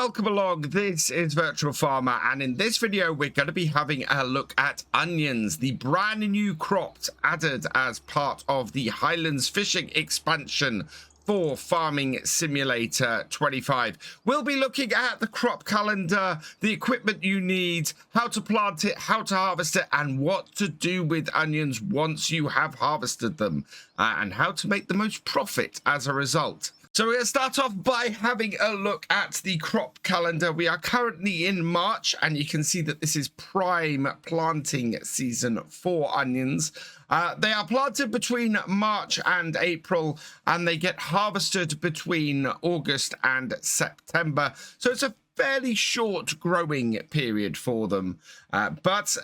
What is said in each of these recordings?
welcome along. This is Virtual Farmer, and in this video we're going to be having a look at onions, the brand new crops added as part of the Highlands fishing expansion for Farming Simulator 25. We'll be looking at the crop calendar, the equipment you need, how to plant it, how to harvest it, and what to do with onions once you have harvested them, and how to make the most profit as a result. So we're going to start off by having a look at the crop calendar. We are currently in March, and you can see that this is prime planting season for onions. They are planted between March and April, and they get harvested between August and September. So it's a fairly short growing period for them. But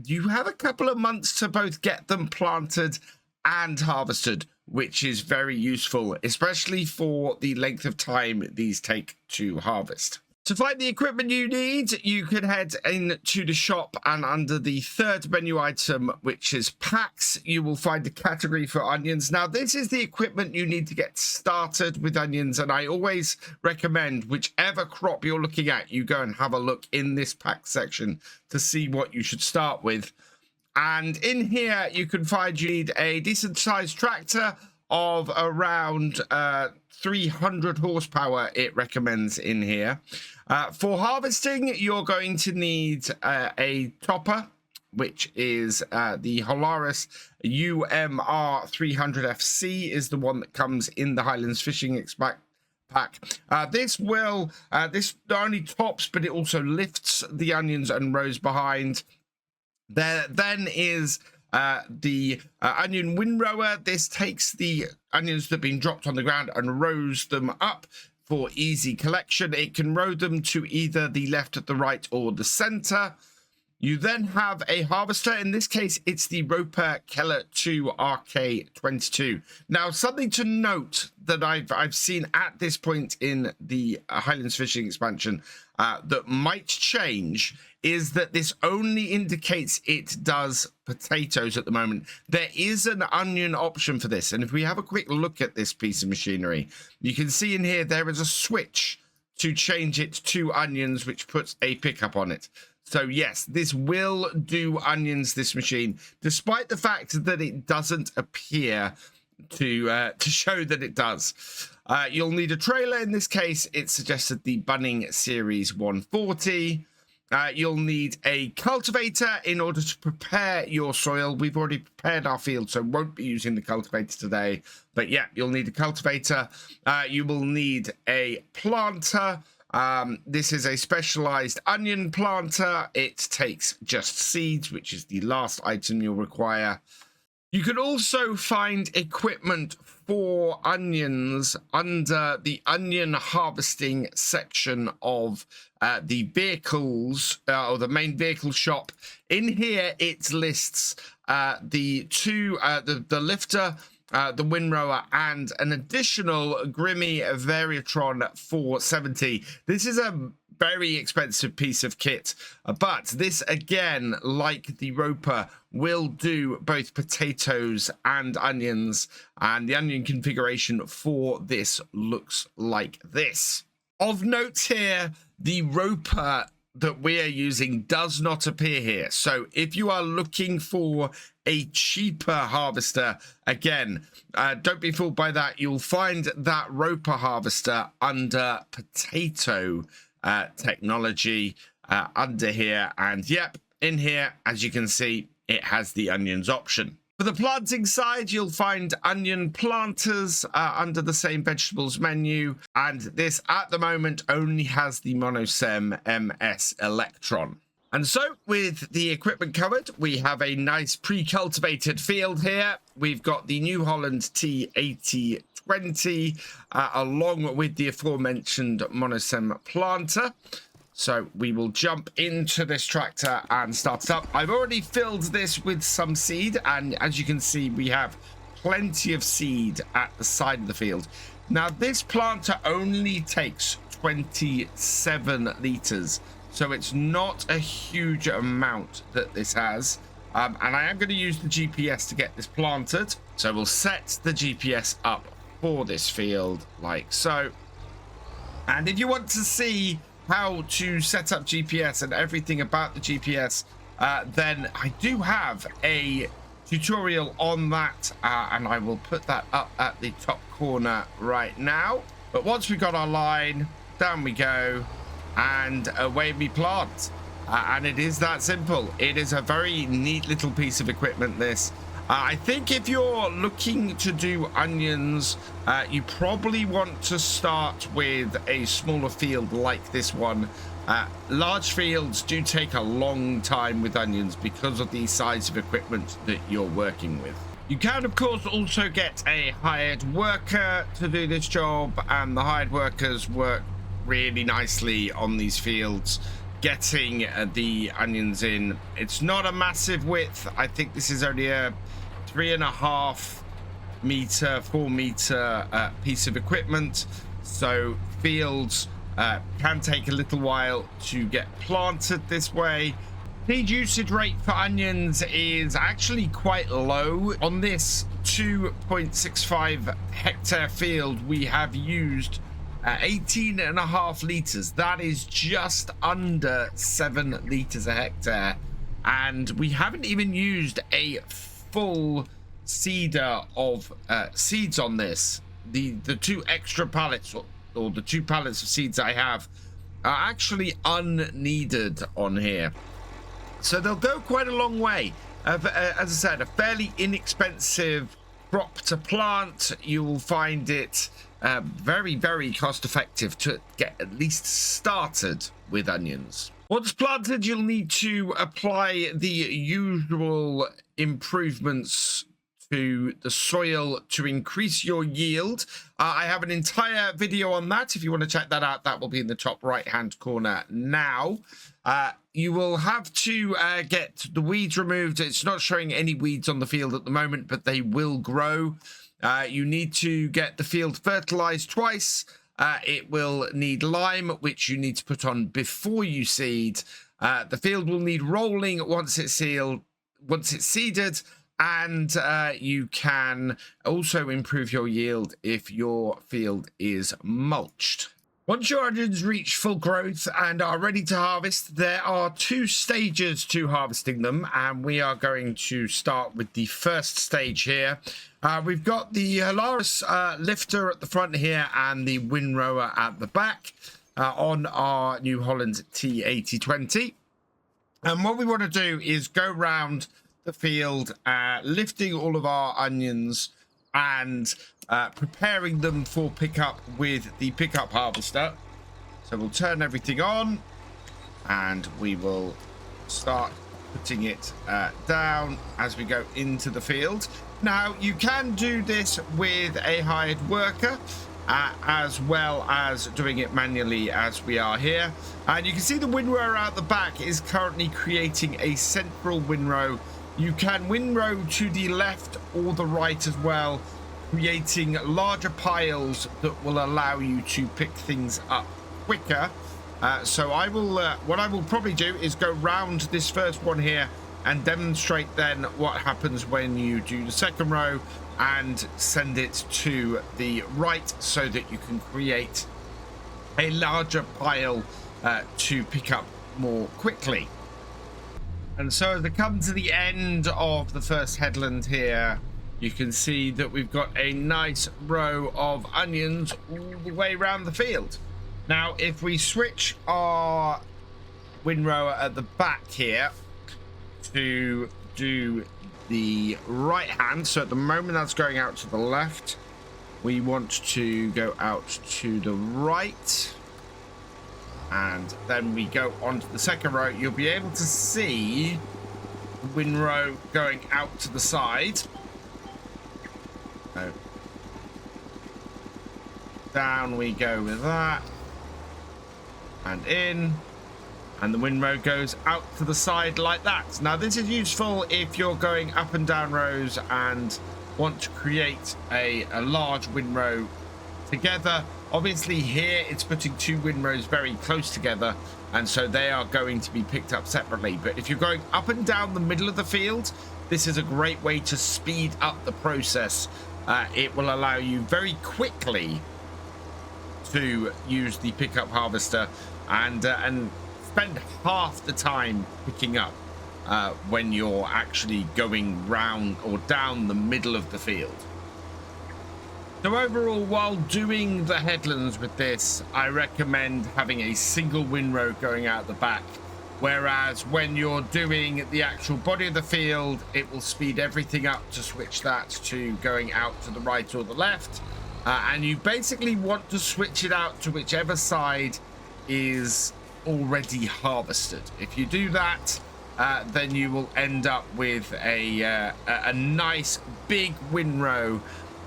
you have a couple of months to both get them planted and harvested, which is very useful, especially for the length of time these take to harvest. To find the equipment you need, you can head into the shop, and under the third menu item, which is packs, you will find a category for onions. Now, this is the equipment you need to get started with onions, and I always recommend whichever crop you're looking at, you go and have a look in this pack section to see what you should start with. And in here, you can find you need a decent sized tractor of around 300 horsepower, it recommends in here. For harvesting, you're going to need a topper, which is the Highlands UMR 300FC is the one that comes in the Highlands fishing pack. This not only tops, but it also lifts the onions and rows behind. There then is the onion windrower. This takes the onions that have been dropped on the ground and rows them up for easy collection. It can row them to either the left, the right, or the center. You then have a harvester. In this case, it's the Roper Keller 2 RK22. Now, something to note that I've seen at this point in the Highlands fishing expansion that might change is that this only indicates it does potatoes at the moment. There is an onion option for this, and if we have a quick look at this piece of machinery, you can see in here there is a switch to change it to onions, which puts a pickup on it. So yes, this will do onions, this machine, despite the fact that it doesn't appear to show that it does. You'll need a trailer. In this case, it suggested the Bunning Series 140. You'll need a cultivator in order to prepare your soil. We've already prepared our field, so won't be using the cultivator today. But yeah, you'll need a cultivator. You will need a planter. This is a specialized onion planter. It takes just seeds, which is the last item you'll require. You can also find equipment for onions under the onion harvesting section of the vehicles or the main vehicle shop. In here, it lists the lifter, the windrower, and an additional Grimmy Variatron 470. This is a very expensive piece of kit, but this, again, like the Roper, will do both potatoes and onions, and the onion configuration for this looks like this. Of note here, the Roper that we are using does not appear here. So if you are looking for a cheaper harvester, again, don't be fooled by that. You'll find that Roper harvester under potato technology under here. And yep, in here, as you can see, it has the onions option. For the planting side, you'll find onion planters under the same vegetables menu, and this at the moment only has the Monosem MS Electron. And so, with the equipment covered, we have a nice pre-cultivated field here. We've got the New Holland T8020 along with the aforementioned Monosem planter. So we will jump into this tractor and start it up. I've already filled this with some seed, and as you can see, we have plenty of seed at the side of the field. Now, this planter only takes 27 liters, so it's not a huge amount that this has. And I am going to use the GPS to get this planted. So we'll set the GPS up for this field like so. And if you want to see how to set up GPS and everything about the GPS, then I do have a tutorial on that, and I will put that up at the top corner right now. But once we got our line, down we go, and away we plant. And it is that simple. It is a very neat little piece of equipment, this. I think if you're looking to do onions, you probably want to start with a smaller field like this one. Large fields do take a long time with onions because of the size of equipment that you're working with. You can, of course, also get a hired worker to do this job, and the hired workers work really nicely on these fields, getting the onions in. It's not a massive width. I think this is only a 3.5 meter, 4 meter piece of equipment, so fields can take a little while to get planted this way. Seed usage rate for onions is actually quite low. On this 2.65 hectare field, we have used 18.5 liters. That is just under 7 liters a hectare, and we haven't even used a full seeder of seeds on this. The 2 extra pallets, or the 2 pallets of seeds I have, are actually unneeded on here, so they'll go quite a long way. As I said, a fairly inexpensive crop to plant. You will find it very, very cost effective to get at least started with onions. Once planted, you'll need to apply the usual improvements to the soil to increase your yield. I have an entire video on that. If you want to check that out, that will be in the top right hand corner now. You will have to get the weeds removed. It's not showing any weeds on the field at the moment, but they will grow. You need to get the field fertilized twice. It will need lime, which you need to put on before you seed. The field will need rolling once it's seeded, and you can also improve your yield if your field is mulched. Once your onions reach full growth and are ready to harvest, there are 2 stages to harvesting them, and we are going to start with the first stage here. We've got the Highlands lifter at the front here and the windrower at the back on our New Holland T8020. And what we want to do is go round the field, lifting all of our onions and preparing them for pickup with the pickup harvester. So we'll turn everything on and we will start putting it down as we go into the field. Now, you can do this with a hired worker as well as doing it manually, as we are here. And you can see the windrower out the back is currently creating a central windrow. You can windrow to the left or the right as well, creating larger piles that will allow you to pick things up quicker. So I will what I will probably do is go round this first one here and demonstrate then what happens when you do the second row and send it to the right, so that you can create a larger pile to pick up more quickly. And so as I come to the end of the first headland here, you can see that we've got a nice row of onions all the way around the field. Now, if we switch our windrower at the back here to do the right hand, so at the moment that's going out to the left, we want to go out to the right, and then we go on to the second row. You'll be able to see the windrow going out to the side. So down we go with that, and in, and the windrow goes out to the side like that. Now, this is useful if you're going up and down rows and want to create a large windrow together. Obviously here it's putting 2 windrows very close together, and so they are going to be picked up separately. But if you're going up and down the middle of the field, this is a great way to speed up the process. It will allow you very quickly to use the pickup harvester and spend half the time picking up when you're actually going round or down the middle of the field. So overall, while doing the headlands with this, I recommend having a single windrow going out the back. Whereas when you're doing the actual body of the field, it will speed everything up to switch that to going out to the right or the left. And you basically want to switch it out to whichever side is already harvested. If you do that, then you will end up with a nice big windrow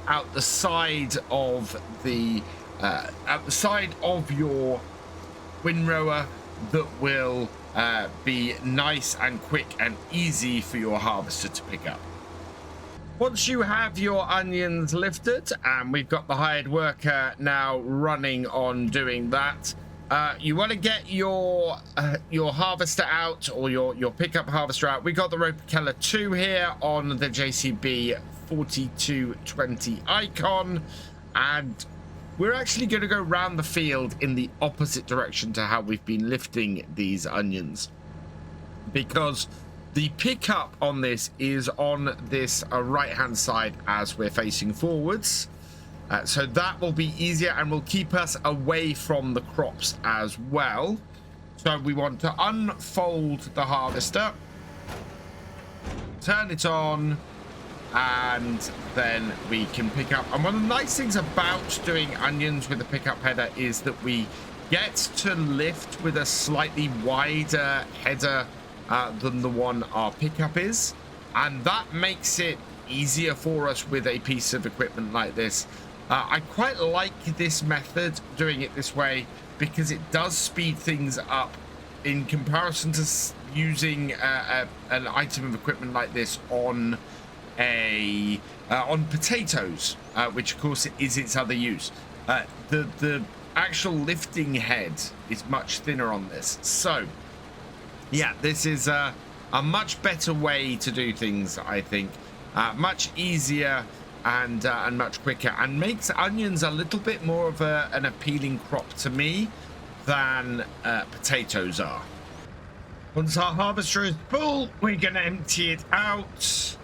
out the side of your windrower that will be nice and quick and easy for your harvester to pick up. Once you have your onions lifted, and we've got the hired worker now running on doing that, you want to get your harvester out, or your pickup harvester out. We got the Roper 2 here on the JCB 4220 icon, and we're actually going to go round the field in the opposite direction to how we've been lifting these onions, because the pickup on this is on this right hand side as we're facing forwards. So that will be easier and will keep us away from the crops as well. So we want to unfold the harvester, turn it on, and then we can pick up. And one of the nice things about doing onions with the pickup header is that we get to lift with a slightly wider header than the one our pickup is, and that makes it easier for us with a piece of equipment like this. I quite like this method, doing it this way, because it does speed things up in comparison to using an item of equipment like this on potatoes, which of course is its other use. The actual lifting head is much thinner on this, so yeah, this is a much better way to do things, I think. Much easier and much quicker, and makes onions a little bit more of an appealing crop to me than potatoes are. Once our harvester is full, we're going to empty it out,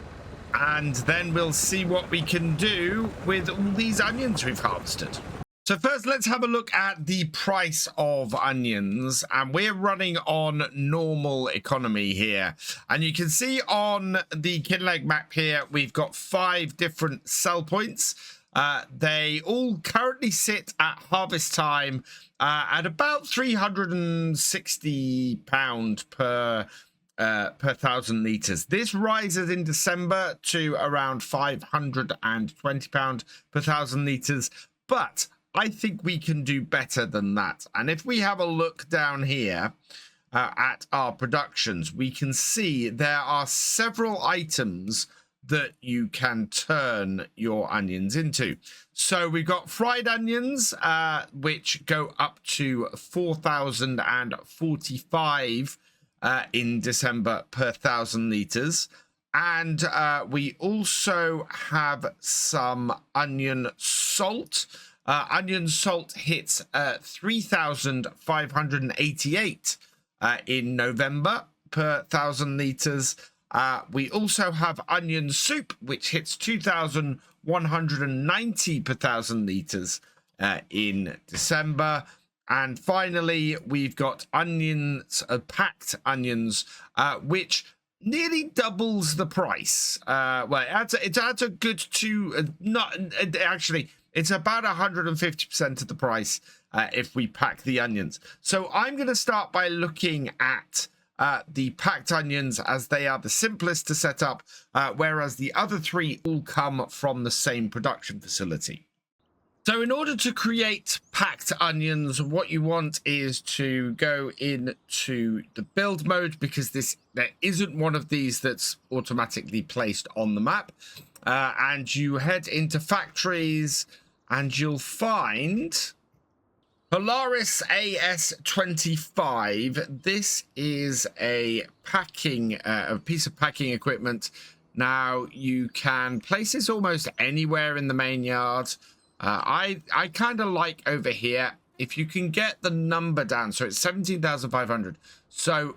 and then we'll see what we can do with all these onions we've harvested. So first, let's have a look at the price of onions, and we're running on normal economy here. And you can see on the Kinleg map here, we've got 5 different sell points. They all currently sit at harvest time at about £360 per 1,000 litres. This rises in December to around £520 per 1,000 litres, but I think we can do better than that. And if we have a look down here at our productions, we can see there are several items that you can turn your onions into. So we've got fried onions, which go up to 4,045 in December per 1,000 litres. And we also have some onion salt. Onion salt hits 3,588 in November per 1,000 litres. We also have onion soup, which hits 2,190 per 1,000 litres in December. And finally, we've got onions, packed onions, which nearly doubles the price. Well, it adds a good it's about 150% of the price if we pack the onions. So I'm going to start by looking at the packed onions, as they are the simplest to set up, whereas the other 3 all come from the same production facility. So in order to create packed onions, what you want is to go into the build mode, because there isn't one of these that's automatically placed on the map. And you head into factories, and you'll find Polaris AS25. This is a piece of packing equipment. Now, you can place this almost anywhere in the main yard. I kind of like over here. if you can get the number down, so it's 17,500. So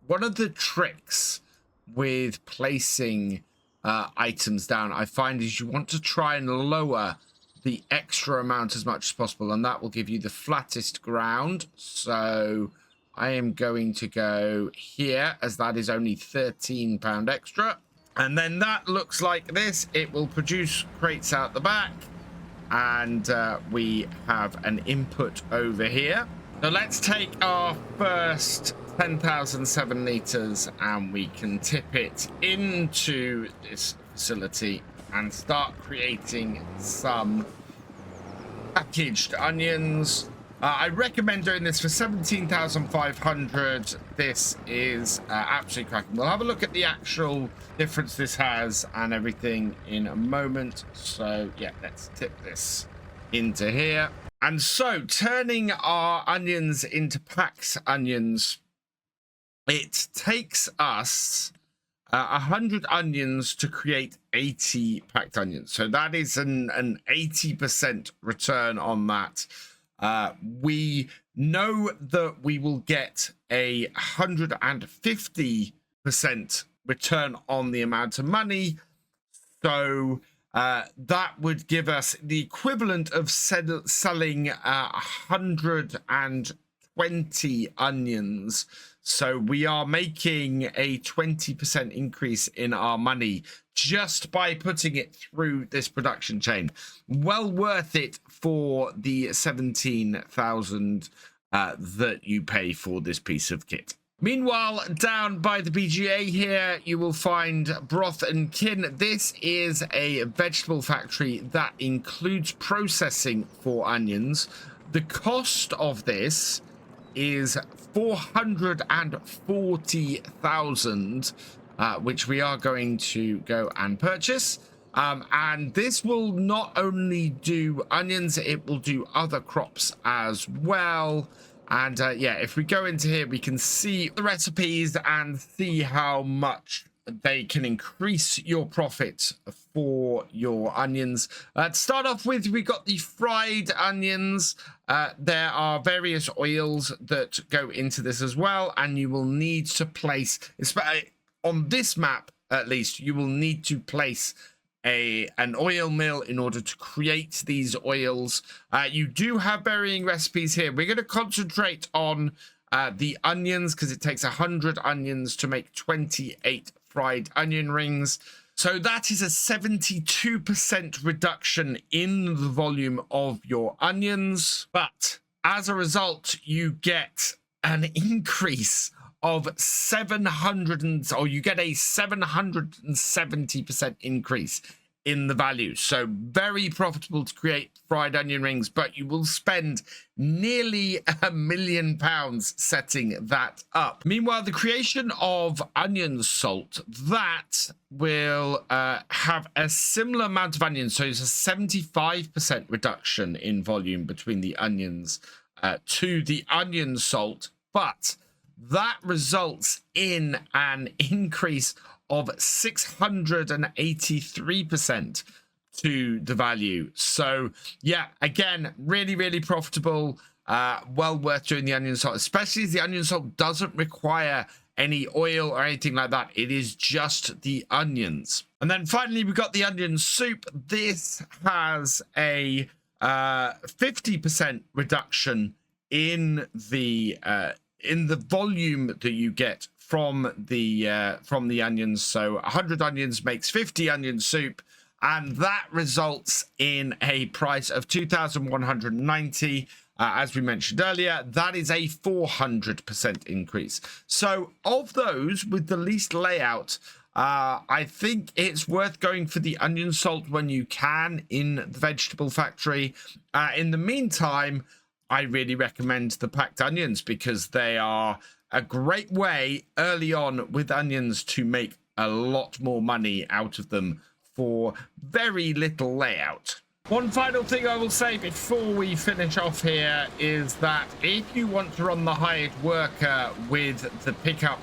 one of the tricks with placing items down, I find, is you want to try and lower the extra amount as much as possible, and that will give you the flattest ground. So I am going to go here, as that is only £13 extra. And then that looks like this. It will produce crates out the back, and we have an input over here. So let's take our first 10,007 liters, and we can tip it into this facility and start creating some packaged onions. I recommend doing this for 17,500. This is absolutely cracking. We'll have a look at the actual difference this has and everything in a moment. So yeah, let's tip this into here. And so turning our onions into packed onions, it takes us 100 onions to create 80 packed onions. So that is an 80% return on that. We know that we will get a 150% return on the amount of money. So that would give us the equivalent of selling 120 onions. So we are making a 20% increase in our money just by putting it through this production chain. Well worth it for the 17,000 that you pay for this piece of kit. Meanwhile, down by the BGA here, you will find Broth and Kin. This is a vegetable factory that includes processing for onions. The cost of this is 440,000, which we are going to go and purchase. And this will not only do onions, it will do other crops as well. And yeah, if we go into here, we can see the recipes and see how much they can increase your profit for your onions. To start off with, we got the fried onions. There are various oils that go into this as well, and you will need to place, on this map at least, you will need to place an oil mill in order to create these oils. You do have varying recipes here. We're going to concentrate on the onions because it takes 100 onions to make 28 fried onion rings. So that is a 72% reduction in the volume of your onions. But as a result, you get an increase of 770% increase in the value. So very profitable to create fried onion rings, but you will spend nearly £1 million setting that up. Meanwhile, the creation of onion salt, that will have a similar amount of onions. So it's a 75% reduction in volume between the onions to the onion salt, but that results in an increase of 683% to the value. So yeah, again, really, really profitable. Well worth doing the onion salt, especially as the onion salt doesn't require any oil or anything like that. It is just the onions. And then finally, we've got the onion soup. This has a 50% reduction in the volume that you get from the onions. So 100 onions makes 50 onion soup, and that results in a price of 2,190. As we mentioned earlier, that is a 400% increase. So of those with the least layout, I think it's worth going for the onion salt when you can in the vegetable factory. In the meantime, I really recommend the packed onions because they are a great way early on with onions to make a lot more money out of them for very little layout. One final thing I will say before we finish off here is that if you want to run the hired worker with the pickup,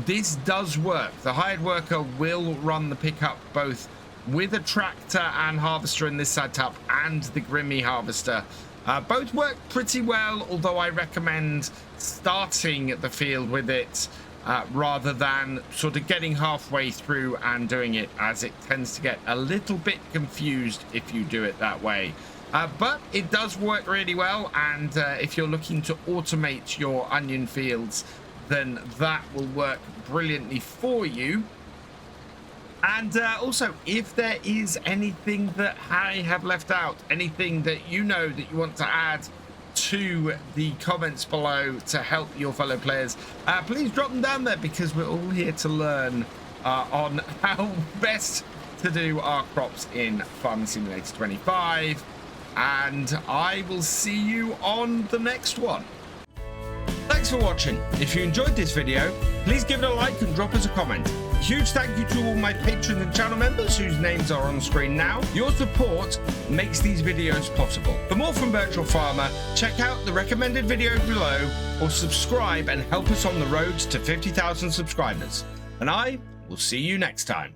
this does work. The hired worker will run the pickup both with a tractor and harvester in this setup and the Grimmy harvester. Both work pretty well, although I recommend starting the field with it rather than sort of getting halfway through and doing it, as it tends to get a little bit confused if you do it that way. But it does work really well, and if you're looking to automate your onion fields, then that will work brilliantly for you. And also, if there is anything that I have left out, anything that you know that you want to add to the comments below to help your fellow players, please drop them down there, because we're all here to learn on how best to do our crops in Farming Simulator 25. And I will see you on the next one. Thanks for watching. If you enjoyed this video, please give it a like and drop us a comment. A huge thank you to all my patrons and channel members whose names are on screen now. Your support makes these videos possible. For more from Virtual Farmer, check out the recommended video below, or subscribe and help us on the road to 50,000 subscribers. And I will see you next time.